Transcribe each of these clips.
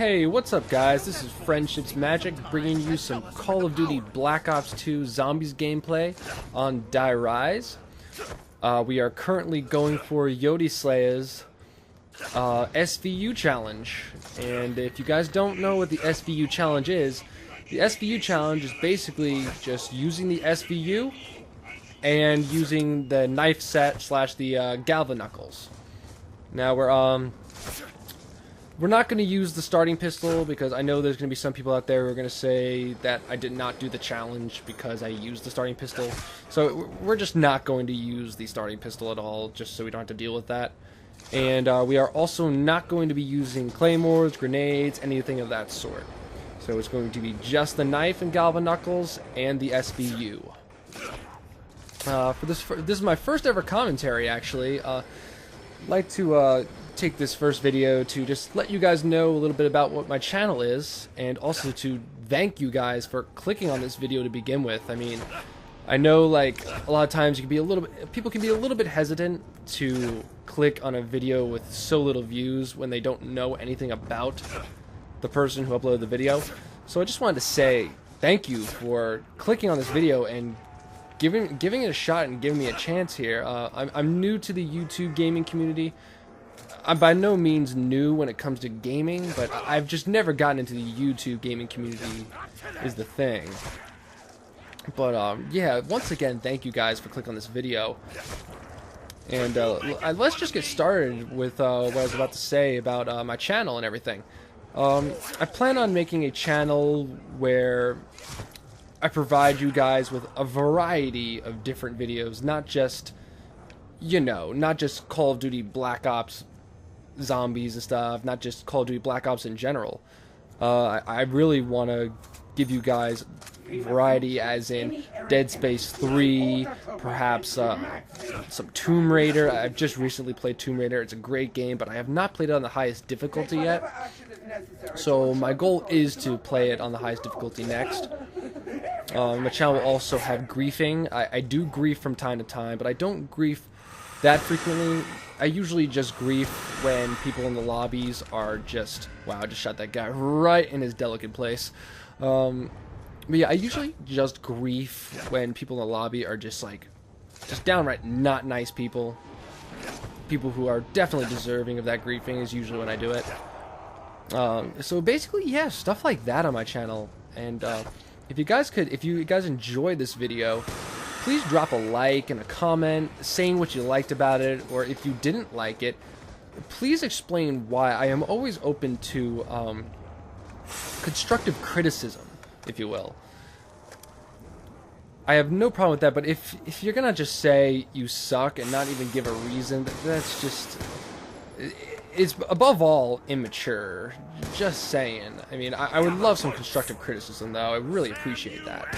Hey, what's up guys? This is FriendshpsMagic bringing you some Call of Duty Black Ops 2 Zombies gameplay on Die Rise. We are currently going for yoteslaya's SVU challenge. And if you guys don't know what the SVU challenge is, the SVU challenge is basically just using the SVU and using the knife set slash the galvaknuckles. Now we're not going to use the starting pistol because I know there's going to be some people out there who are going to say that I did not do the challenge because I used the starting pistol. So we're just not going to use the starting pistol at all, just so we don't have to deal with that. And we are also not going to be using claymores, grenades, anything of that sort. So it's going to be just the knife and galvaknuckles and the SVU. This is my first ever commentary, actually. I'd like to take this first video to just let you guys know a little bit about what my channel is, and also to thank you guys for clicking on this video to begin with. I mean, I know like a lot of times people can be a little bit hesitant to click on a video with so little views when they don't know anything about the person who uploaded the video. So I just wanted to say thank you for clicking on this video and giving it a shot and giving me a chance here. I'm new to the YouTube gaming community. I'm by no means new when it comes to gaming, but I've just never gotten into the YouTube gaming community is the thing. But yeah, once again, thank you guys for clicking on this video. And let's just get started with what I was about to say about my channel and everything. I plan on making a channel where I provide you guys with a variety of different videos, not just, not just Call of Duty Black Ops zombies and stuff, not just Call of Duty Black Ops in general. I really want to give you guys variety, as in Dead Space 3, perhaps some Tomb Raider. I've just recently played Tomb Raider. It's a great game, but I have not played it on the highest difficulty yet. So my goal is to play it on the highest difficulty next. My channel will also have griefing. I do grief from time to time, but I don't grief that frequently. I usually just grief when people in the lobbies are just... Wow, I just shot that guy right in his delicate place. But yeah, I usually just grief when people in the lobby are just downright not nice people. People who are definitely deserving of that griefing is usually when I do it. So basically, yeah, stuff like that on my channel. And if you guys enjoyed this video, please drop a like and a comment saying what you liked about it, or if you didn't like it, please explain why. I am always open to constructive criticism, if you will. I have no problem with that, but if you're gonna just say you suck and not even give a reason, that's just... It's above all immature. Just saying. I mean, I would love some constructive criticism, though. I really appreciate that.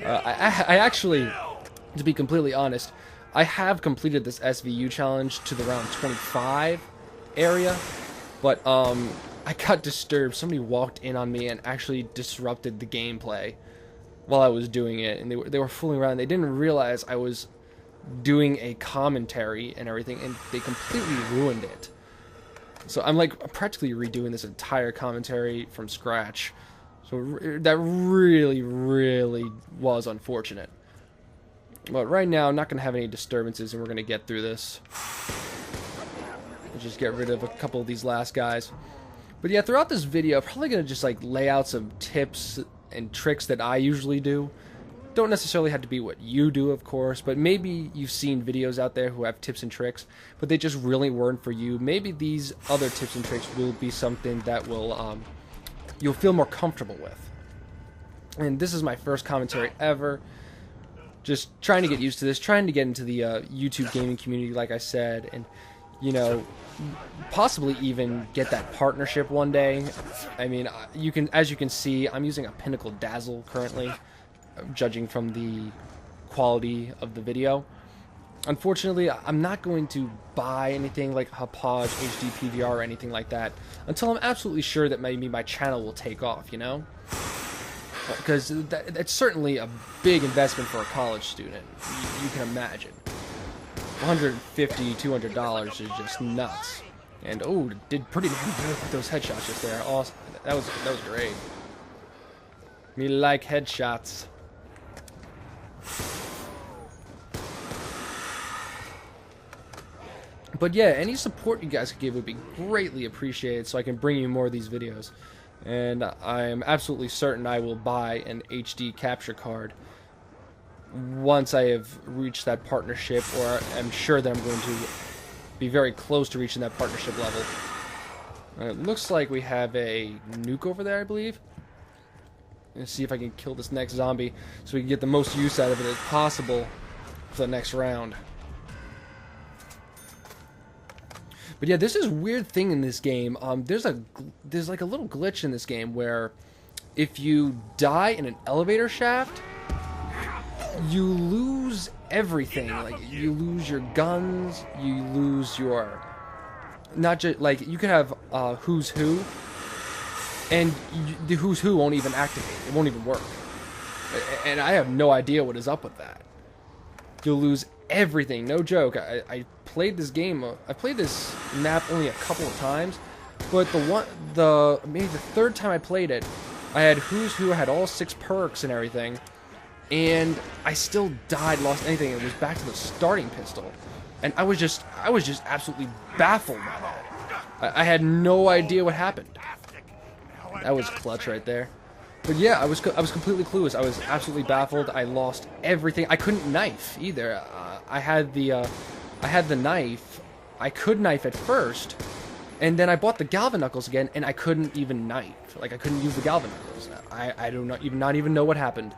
I actually, to be completely honest, I have completed this SVU challenge to the round 25 area, but I got disturbed. Somebody walked in on me and actually disrupted the gameplay while I was doing it, and they were fooling around. They didn't realize I was doing a commentary and everything, and they completely ruined it. So I'm like practically redoing this entire commentary from scratch. So that really, really was unfortunate. But right now, I'm not going to have any disturbances, and we're going to get through this. We'll just get rid of a couple of these last guys. But yeah, throughout this video, I'm probably going to just lay out some tips and tricks that I usually do. Don't necessarily have to be what you do, of course, but maybe you've seen videos out there who have tips and tricks, but they just really weren't for you. Maybe these other tips and tricks will be something that will you'll feel more comfortable with. And this is my first commentary ever. Just trying to get used to this, trying to get into the YouTube gaming community, like I said, and possibly even get that partnership one day. I mean, as you can see, I'm using a Pinnacle Dazzle currently, judging from the quality of the video. Unfortunately, I'm not going to buy anything like Hauppauge HD PVR or anything like that until I'm absolutely sure that maybe my channel will take off, Because that's certainly a big investment for a college student, you can imagine. $150, $200 is just nuts. And oh, did pretty damn good with those headshots just there. Awesome. That was great. Me like headshots. But yeah, any support you guys could give would be greatly appreciated so I can bring you more of these videos. And I am absolutely certain I will buy an HD capture card once I have reached that partnership, or I'm sure that I'm going to be very close to reaching that partnership level. It looks like we have a nuke over there, I believe. Let's see if I can kill this next zombie so we can get the most use out of it as possible for the next round. But yeah, this is a weird thing in this game. There's like a little glitch in this game where if you die in an elevator shaft, you lose everything. Like, you lose your guns, you lose your... Not just, like, you could have Who's Who, and the Who's Who won't even activate. It won't even work. And I have no idea what is up with that. You'll lose everything. No joke. I played this game. I played this map only a couple of times, but maybe the third time I played it, I had Who's Who, I had all 6 perks and everything, and I still died, lost anything. It was back to the starting pistol, and I was just absolutely baffled by that. I had no idea what happened. That was clutch right there. But yeah, I was completely clueless. I was absolutely baffled. I lost everything. I couldn't knife either. I had the knife. I could knife at first, and then I bought the galvaknuckles again, and I couldn't even knife. Like, I couldn't use the galvaknuckles. I do not even know what happened.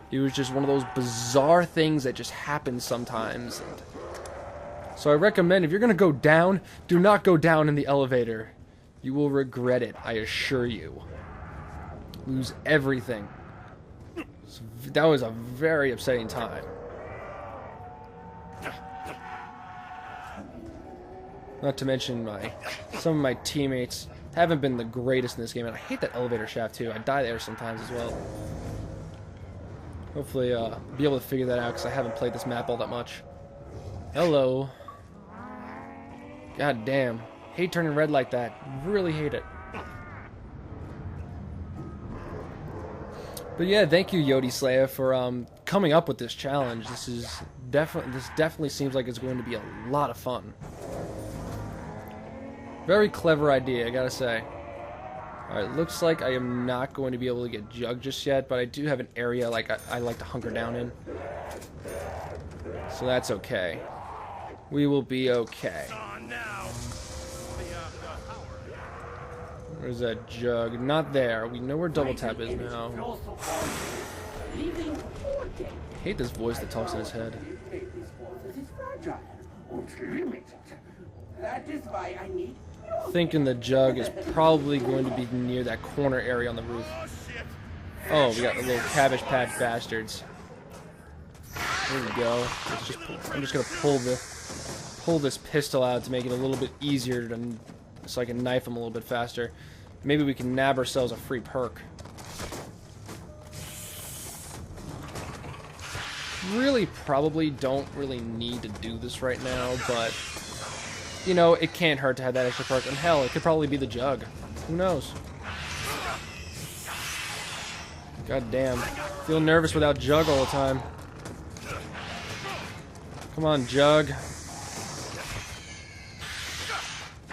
It was just one of those bizarre things that just happens sometimes. So I recommend, if you're gonna go down, do not go down in the elevator. You will regret it, I assure you. Lose everything. So that was a very upsetting time. Not to mention some of my teammates haven't been the greatest in this game, and I hate that elevator shaft too. I die there sometimes as well. Hopefully be able to figure that out, because I haven't played this map all that much. Hello. God damn. Hate turning red like that. Really hate it. But yeah, thank you, yoteslaya, for coming up with this challenge. This definitely seems like it's going to be a lot of fun. Very clever idea, I gotta say. Alright, looks like I am not going to be able to get Jug just yet, but I do have an area like I like to hunker down in. So that's okay. We will be okay. Where's that Jug? Not there. We know where double tap is now. I hate this voice that talks in his head. Thinking the Jug is probably going to be near that corner area on the roof. Oh, we got the little Cabbage Patch bastards. There we go. I'm just gonna pull this pistol out to make it a little bit easier so I can knife them a little bit faster. Maybe we can nab ourselves a free perk. Really, probably don't really need to do this right now, but you know, it can't hurt to have that extra perk. And hell, it could probably be the Jug. Who knows? God damn. Feel nervous without Jug all the time. Come on, Jug.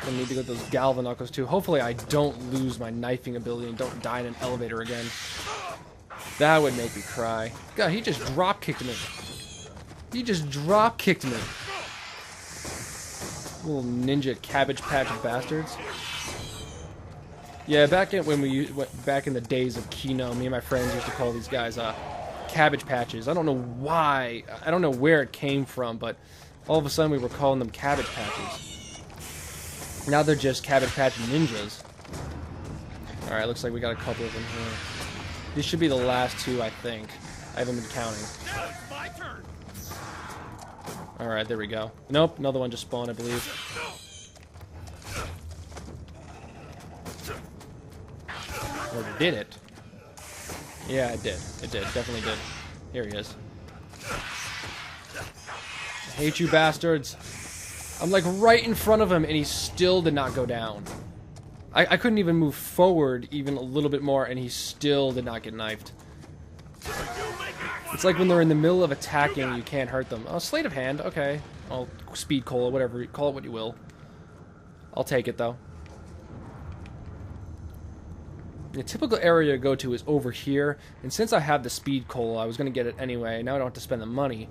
I need to get those galvaknuckles too. Hopefully I don't lose my knifing ability and don't die in an elevator again. That would make me cry. God, he just drop kicked me. He just drop kicked me. Little ninja Cabbage Patch bastards. Yeah, back in the days of Kino, me and my friends used to call these guys Cabbage Patches. I don't know why. I don't know where it came from, but all of a sudden we were calling them Cabbage Patches. Now they're just Cabbage Patch ninjas. Alright, looks like we got a couple of them here. These should be the last 2, I think. I haven't been counting. Alright, there we go. Nope, another one just spawned, I believe. Or did it? Yeah, it did. It did. Definitely did. Here he is. I hate you bastards. I'm like right in front of him and he still did not go down. I couldn't even move forward even a little bit more and he still did not get knifed. It's like when they're in the middle of attacking, you can't hurt them. Oh, sleight of hand, okay. Oh, speed cola, whatever, call it what you will. I'll take it though. The typical area to go to is over here, and since I have the speed cola, I was going to get it anyway, now I don't have to spend the money.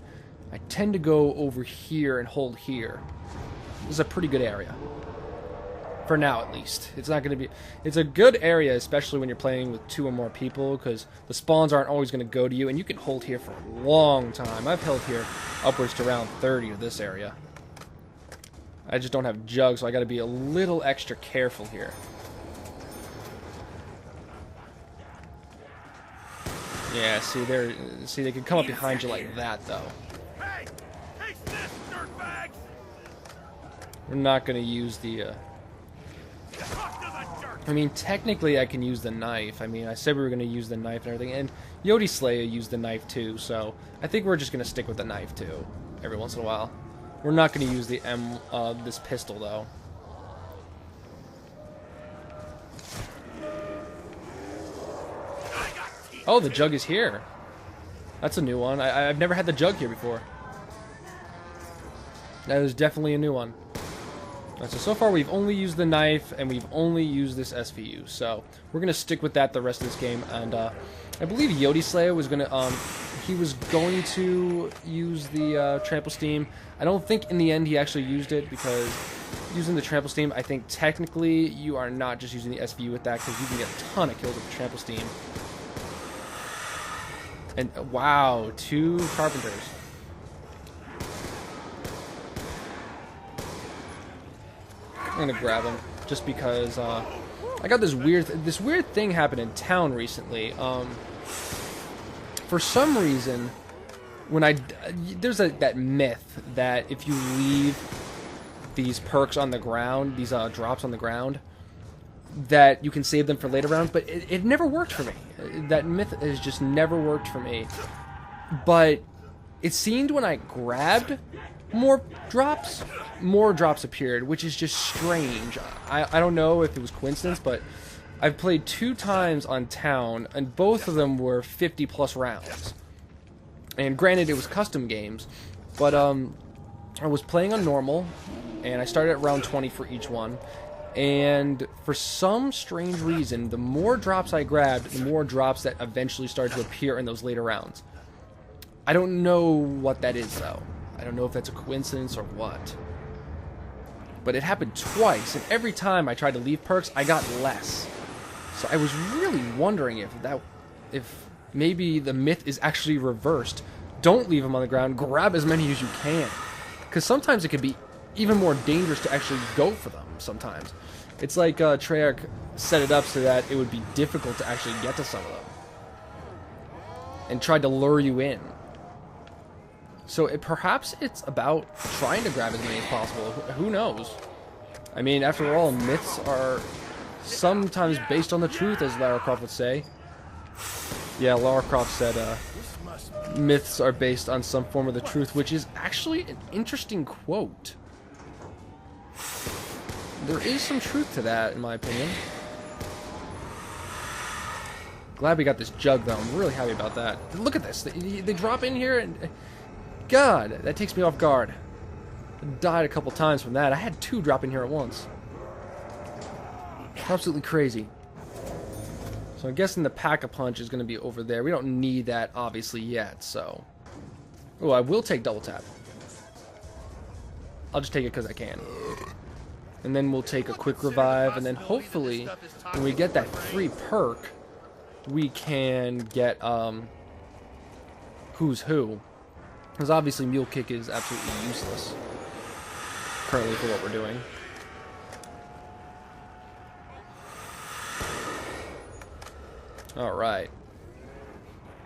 I tend to go over here and hold here. This is a pretty good area. For now, at least. It's not going to be... It's a good area, especially when you're playing with 2 or more people, because the spawns aren't always going to go to you, and you can hold here for a long time. I've held here upwards to around 30 of this area. I just don't have jugs, so I got to be a little extra careful here. Yeah, see, they can come up behind you like that, though. We're not going to use the... I mean, technically I can use the knife. I mean, I said we were going to use the knife and everything, and yoteslaya used the knife too, so I think we're just going to stick with the knife too, every once in a while. We're not going to use the this pistol, though. Oh, the jug is here. That's a new one. I've never had the jug here before. That is definitely a new one. So far we've only used the knife and we've only used this SVU, so we're gonna stick with that the rest of this game. And I believe yoteslaya was gonna he was going to use the trample steam. I don't think in the end he actually used it, because using the trample steam, I think technically you are not just using the SVU with that, because you can get a ton of kills with the trample steam. And wow, 2 carpenters. I'm gonna grab him just because I got this weird thing happen in town recently. For some reason, when there's that myth that if you leave these perks on the ground, these drops on the ground, that you can save them for later rounds, but it never worked for me. That myth has just never worked for me. But it seemed when I grabbed more drops appeared, which is just strange. I don't know if it was coincidence, but I've played 2 times on town, and both of them were 50+ rounds. And granted, it was custom games, but I was playing on normal, and I started at round 20 for each one. And for some strange reason, the more drops I grabbed, the more drops that eventually started to appear in those later rounds. I don't know what that is, though. I don't know if that's a coincidence or what. But it happened twice, and every time I tried to leave perks, I got less. So I was really wondering if maybe the myth is actually reversed. Don't leave them on the ground, grab as many as you can. Because sometimes it can be even more dangerous to actually go for them sometimes. It's like Treyarch set it up so that it would be difficult to actually get to some of them. And tried to lure you in. So perhaps it's about trying to grab as many as possible. Who knows? I mean, after all, myths are sometimes based on the truth, as Lara Croft would say. Yeah, Lara Croft said myths are based on some form of the truth, which is actually an interesting quote. There is some truth to that, in my opinion. Glad we got this jug, though. I'm really happy about that. Look at this. They drop in here and... God, that takes me off guard. I died a couple times from that. I had 2 drop in here at once. Absolutely crazy. So I'm guessing the pack-a-punch is going to be over there. We don't need that, obviously, yet, so... Oh, I will take double tap. I'll just take it because I can. And then we'll take a quick revive, and then hopefully, when we get that free perk, we can get, Who's Who. Because obviously Mule Kick is absolutely useless currently for what we're doing. Alright.